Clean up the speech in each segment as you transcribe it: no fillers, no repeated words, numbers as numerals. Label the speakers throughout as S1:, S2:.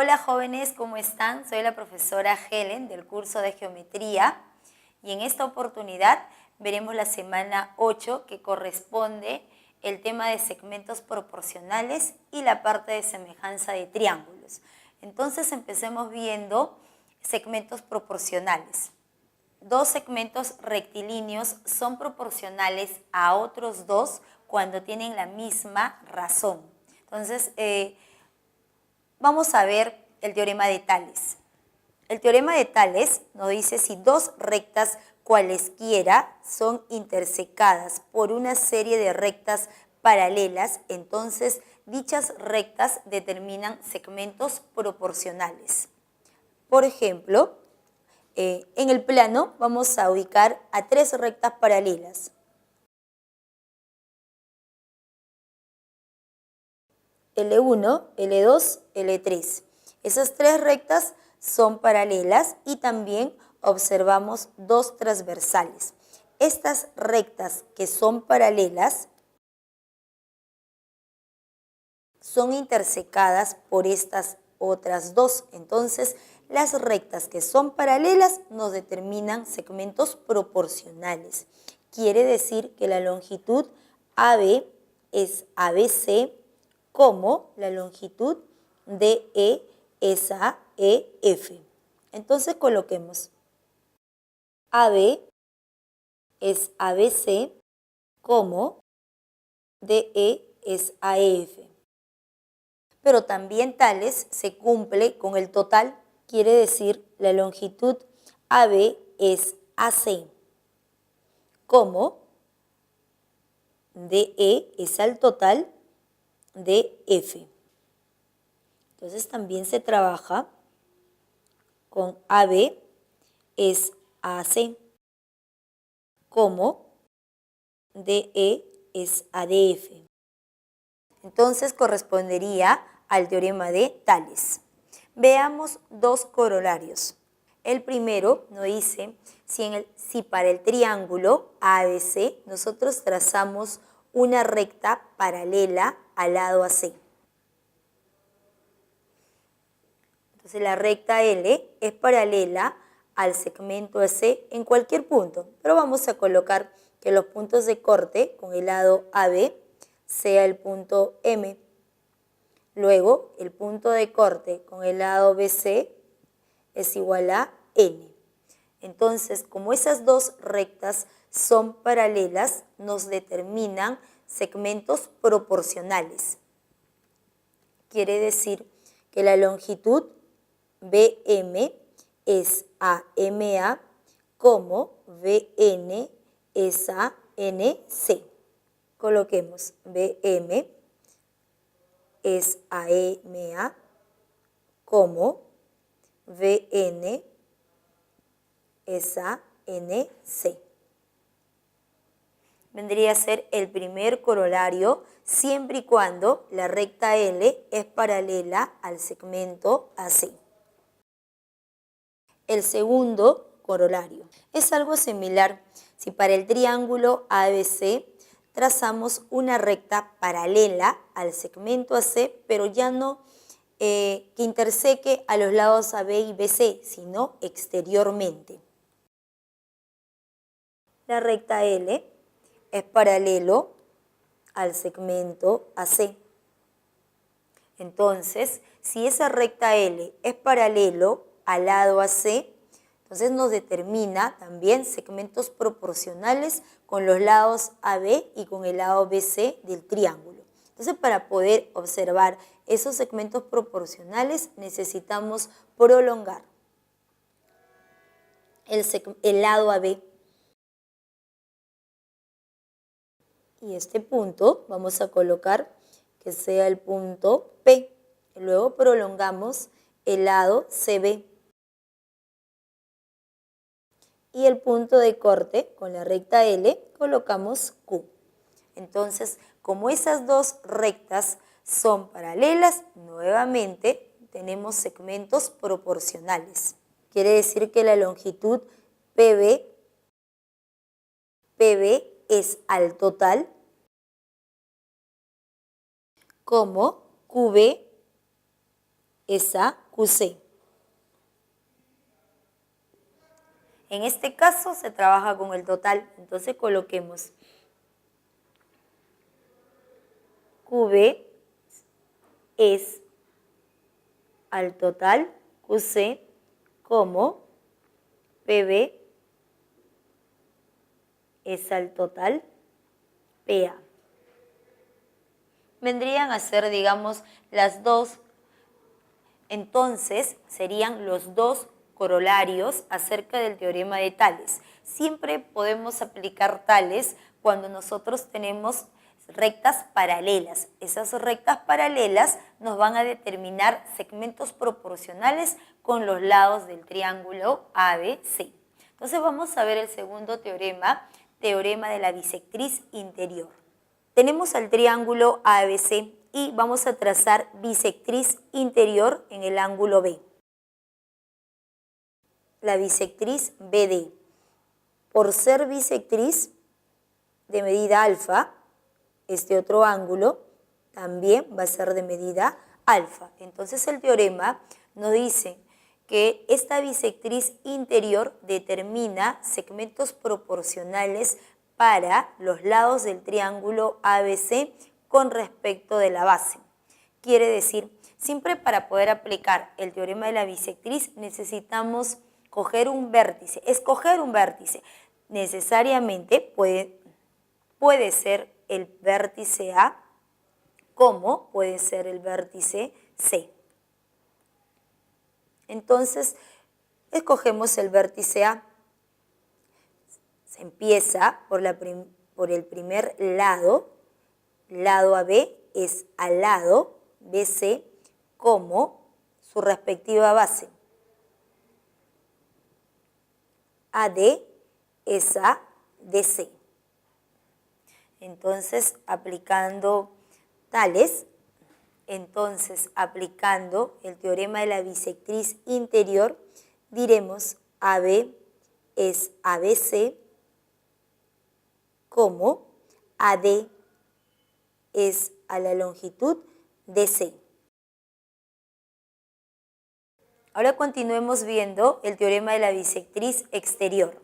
S1: Hola jóvenes, ¿cómo están? Soy la profesora Helen del curso de Geometría y en esta oportunidad veremos la semana 8 que corresponde el tema de segmentos proporcionales y la parte de semejanza de triángulos. Entonces empecemos viendo segmentos proporcionales. Dos segmentos rectilíneos son proporcionales a otros dos cuando tienen la misma razón. Entonces, vamos a ver el teorema de Tales. El teorema de Tales nos dice si dos rectas cualesquiera son intersecadas por una serie de rectas paralelas, entonces dichas rectas determinan segmentos proporcionales. Por ejemplo, en el plano vamos a ubicar a tres rectas paralelas. L1, L2, L3. Esas tres rectas son paralelas y también observamos dos transversales. Estas rectas que son paralelas son intersecadas por estas otras dos. Entonces, las rectas que son paralelas nos determinan segmentos proporcionales. Quiere decir que la longitud AB es ABC, como la longitud DE es AEF. Entonces coloquemos AB es ABC, como DE es AEF. Pero también Tales se cumple con el total, quiere decir la longitud AB es AC, como DE es al total de F. Entonces también se trabaja con AB es AC, como DE es ADF. Entonces correspondería al teorema de Tales. Veamos dos corolarios. El primero nos dice si para el triángulo ABC nosotros trazamos una recta paralela al lado AC. Entonces la recta L es paralela al segmento AC en cualquier punto, pero vamos a colocar que los puntos de corte con el lado AB sea el punto M. Luego el punto de corte con el lado BC es igual a N. Entonces, como esas dos rectas son paralelas, nos determinan segmentos proporcionales. Quiere decir que la longitud BM es AMA, como BN es ANC. Coloquemos BM es AMA, como VN es ANC. Vendría a ser el primer corolario siempre y cuando la recta L es paralela al segmento AC. El segundo corolario es algo similar. Si para el triángulo ABC trazamos una recta paralela al segmento AC, pero ya no que interseque a los lados AB y BC, sino exteriormente. La recta L es paralelo al segmento AC. Entonces, si esa recta L es paralelo al lado AC, entonces nos determina también segmentos proporcionales con los lados AB y con el lado BC del triángulo. Entonces, para poder observar esos segmentos proporcionales necesitamos prolongar el lado AB. Y este punto vamos a colocar que sea el punto P. Luego prolongamos el lado CB. Y el punto de corte con la recta L colocamos Q. Entonces, como esas dos rectas son paralelas, nuevamente tenemos segmentos proporcionales. Quiere decir que la longitud PB es al total, como QB es A QC. En este caso se trabaja con el total, entonces coloquemos QB es al total QC como PB es al total PA. Vendrían a ser, digamos, las dos, entonces serían los dos corolarios acerca del teorema de Tales. Siempre podemos aplicar Tales cuando nosotros tenemos rectas paralelas. Esas rectas paralelas nos van a determinar segmentos proporcionales con los lados del triángulo ABC. Entonces vamos a ver el segundo teorema, teorema de la bisectriz interior. Tenemos al triángulo ABC y vamos a trazar bisectriz interior en el ángulo B. La bisectriz BD. Por ser bisectriz de medida alfa, este otro ángulo también va a ser de medida alfa. Entonces el teorema nos dice que esta bisectriz interior determina segmentos proporcionales para los lados del triángulo ABC con respecto de la base. Quiere decir, siempre para poder aplicar el teorema de la bisectriz necesitamos escoger un vértice. Necesariamente puede ser el vértice A como puede ser el vértice C. Entonces, escogemos el vértice A. Se empieza por el primer lado AB es al lado BC como su respectiva base. AD es a DC. Entonces, aplicando Tales, aplicando el teorema de la bisectriz interior, diremos AB es ABC como AD es a la longitud DC. Ahora continuemos viendo el teorema de la bisectriz exterior.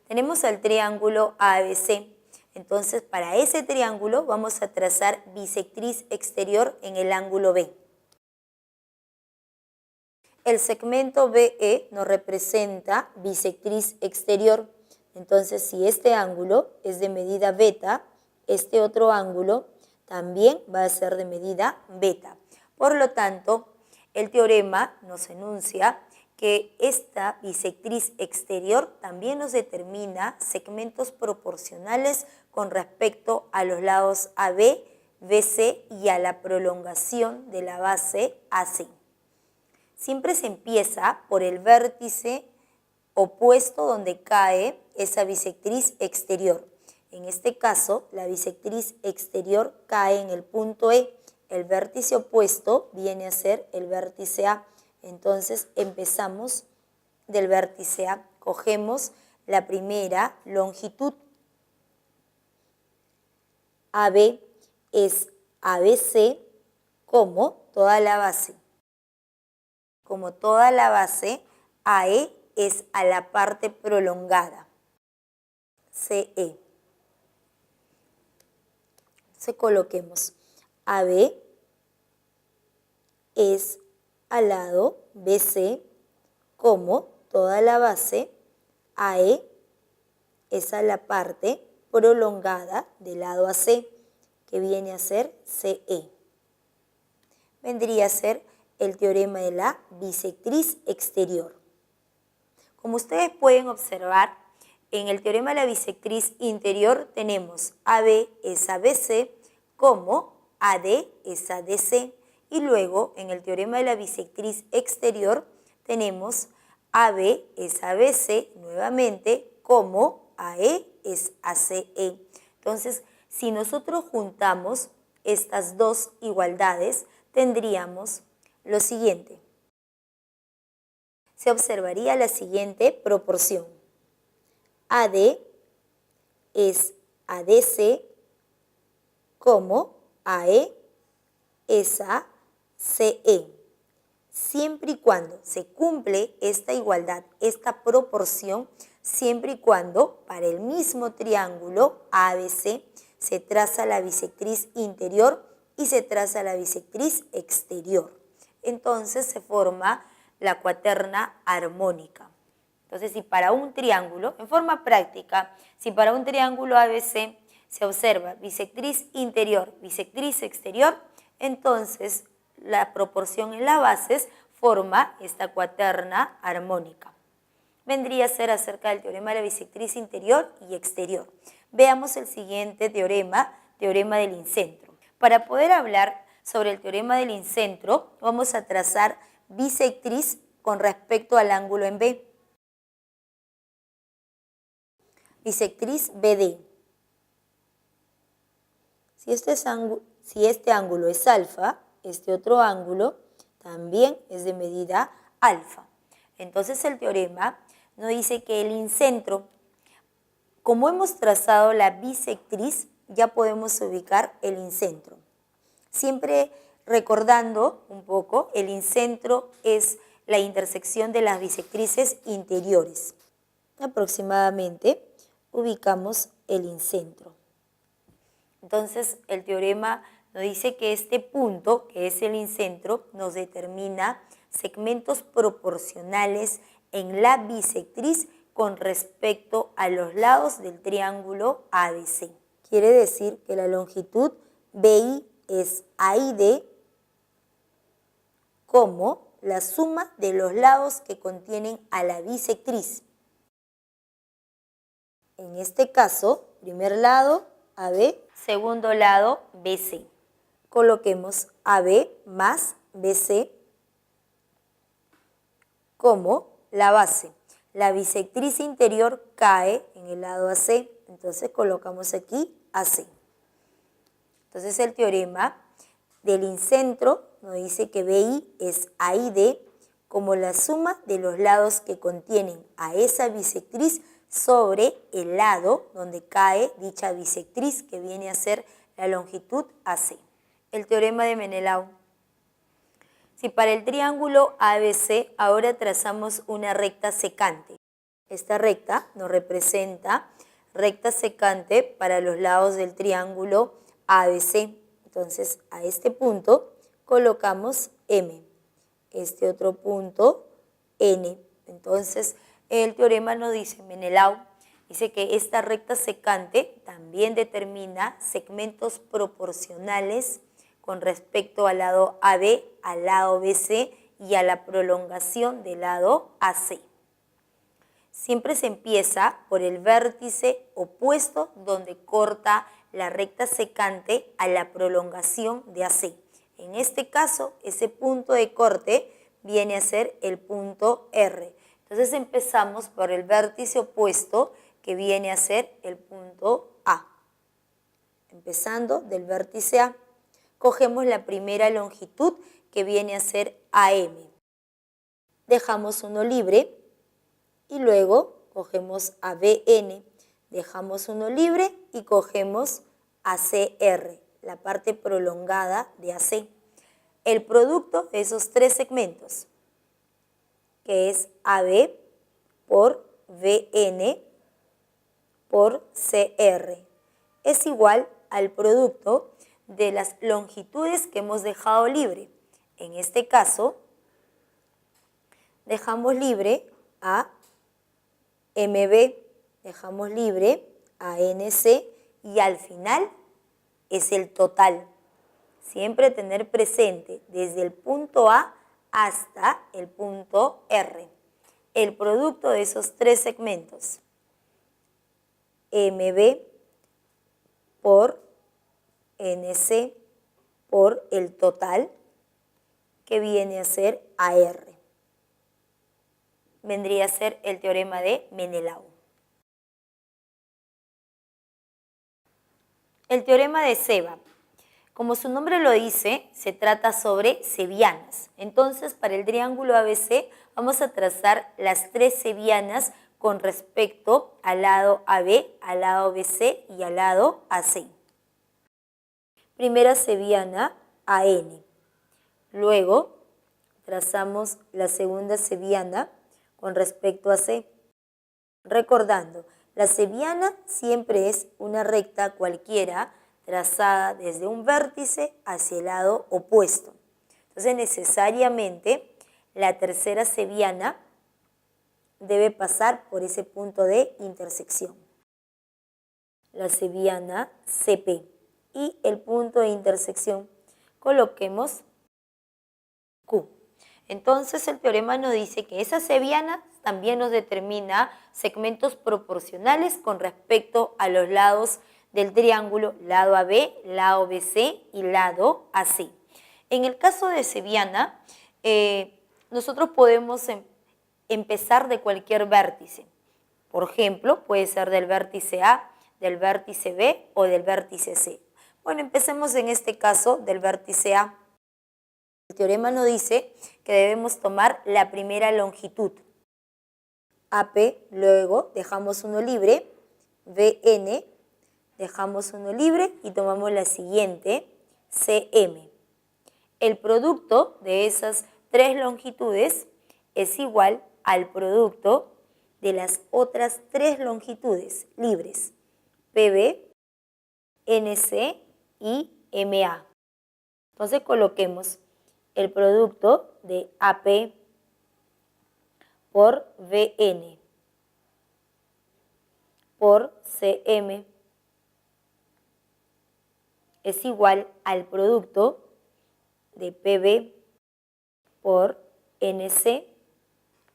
S1: Tenemos el triángulo ABC. Entonces, para ese triángulo vamos a trazar bisectriz exterior en el ángulo B. El segmento BE nos representa bisectriz exterior. Entonces, si este ángulo es de medida beta, este otro ángulo también va a ser de medida beta. Por lo tanto, el teorema nos enuncia que esta bisectriz exterior también nos determina segmentos proporcionales con respecto a los lados AB, BC y a la prolongación de la base AC. Siempre se empieza por el vértice opuesto donde cae esa bisectriz exterior. En este caso, la bisectriz exterior cae en el punto E. El vértice opuesto viene a ser el vértice A. Entonces empezamos del vértice A. Cogemos la primera longitud. AB es ABC como toda la base. Como toda la base, AE es a la parte prolongada. CE. Entonces coloquemos AB es al lado BC como toda la base, AE es a la parte prolongada del lado AC, que viene a ser CE. Vendría a ser el teorema de la bisectriz exterior. Como ustedes pueden observar, en el teorema de la bisectriz interior tenemos AB es a BC como AD es a DC. Y luego, en el teorema de la bisectriz exterior, tenemos AB es a BC nuevamente como AE es a CE. Entonces, si nosotros juntamos estas dos igualdades, tendríamos lo siguiente. Se observaría la siguiente proporción. AD es a DC como AE esa CE. Siempre y cuando se cumple esta igualdad, esta proporción, siempre y cuando para el mismo triángulo ABC se traza la bisectriz interior y se traza la bisectriz exterior. Entonces se forma la cuaterna armónica. Entonces, si para un triángulo, en forma práctica, si para un triángulo ABC se observa bisectriz interior, bisectriz exterior, entonces la proporción en las bases forma esta cuaterna armónica. Vendría a ser acerca del teorema de la bisectriz interior y exterior. Veamos el siguiente teorema, teorema del incentro. Para poder hablar sobre el teorema del incentro, vamos a trazar bisectriz con respecto al ángulo en B. Bisectriz BD. Si este ángulo es alfa, este otro ángulo también es de medida alfa. Entonces el teorema nos dice que el incentro, como hemos trazado la bisectriz, ya podemos ubicar el incentro. Siempre recordando un poco, el incentro es la intersección de las bisectrices interiores. Aproximadamente ubicamos el incentro. Entonces el teorema nos dice que este punto, que es el incentro, nos determina segmentos proporcionales en la bisectriz con respecto a los lados del triángulo ABC. Quiere decir que la longitud BI es AID como la suma de los lados que contienen a la bisectriz. En este caso, primer lado AB, segundo lado BC. Coloquemos AB más BC como la base. La bisectriz interior cae en el lado AC, entonces colocamos aquí AC. Entonces el teorema del incentro nos dice que BI es AID como la suma de los lados que contienen a esa bisectriz sobre el lado donde cae dicha bisectriz, que viene a ser la longitud AC. El teorema de Menelau. Si para el triángulo ABC ahora trazamos una recta secante, esta recta nos representa recta secante para los lados del triángulo ABC. Entonces a este punto colocamos M, este otro punto N. Entonces el teorema nos dice, Menelau, dice que esta recta secante también determina segmentos proporcionales con respecto al lado AB, al lado BC y a la prolongación del lado AC. Siempre se empieza por el vértice opuesto donde corta la recta secante a la prolongación de AC. En este caso, ese punto de corte viene a ser el punto R. Entonces empezamos por el vértice opuesto que viene a ser el punto A. Empezando del vértice A, cogemos la primera longitud que viene a ser AM. Dejamos uno libre y luego cogemos a BN, dejamos uno libre y cogemos a CR, la parte prolongada de AC. El producto de esos tres segmentos, que es AB por BN por CR, es igual al producto de las longitudes que hemos dejado libre. En este caso, dejamos libre a MB, dejamos libre a NC y al final es el total. Siempre tener presente desde el punto A hasta el punto R. El producto de esos tres segmentos, MB por NC por el total, que viene a ser AR. Vendría a ser el teorema de Menelau. El teorema de Ceva. Como su nombre lo dice, se trata sobre cebianas. Entonces, para el triángulo ABC vamos a trazar las tres cebianas con respecto al lado AB, al lado BC y al lado AC. Primera cebiana AN. Luego, trazamos la segunda cebiana con respecto a C. Recordando, la cebiana siempre es una recta cualquiera trazada desde un vértice hacia el lado opuesto. Entonces, necesariamente, la tercera cebiana debe pasar por ese punto de intersección. La cebiana CP y el punto de intersección coloquemos Q. Entonces el teorema nos dice que esa cebiana también nos determina segmentos proporcionales con respecto a los lados del triángulo, lado AB, lado BC y lado AC. En el caso de cebiana, nosotros podemos empezar de cualquier vértice. Por ejemplo, puede ser del vértice A, del vértice B o del vértice C. Bueno, empecemos en este caso del vértice A. El teorema nos dice que debemos tomar la primera longitud, AP, luego dejamos uno libre, BN, dejamos uno libre y tomamos la siguiente, CM. El producto de esas tres longitudes es igual al producto de las otras tres longitudes libres, PB, NC y MA. Entonces coloquemos el producto de AP por VN por CM es igual al producto de PB por NC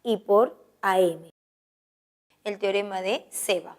S1: y por AM. El teorema de Ceva.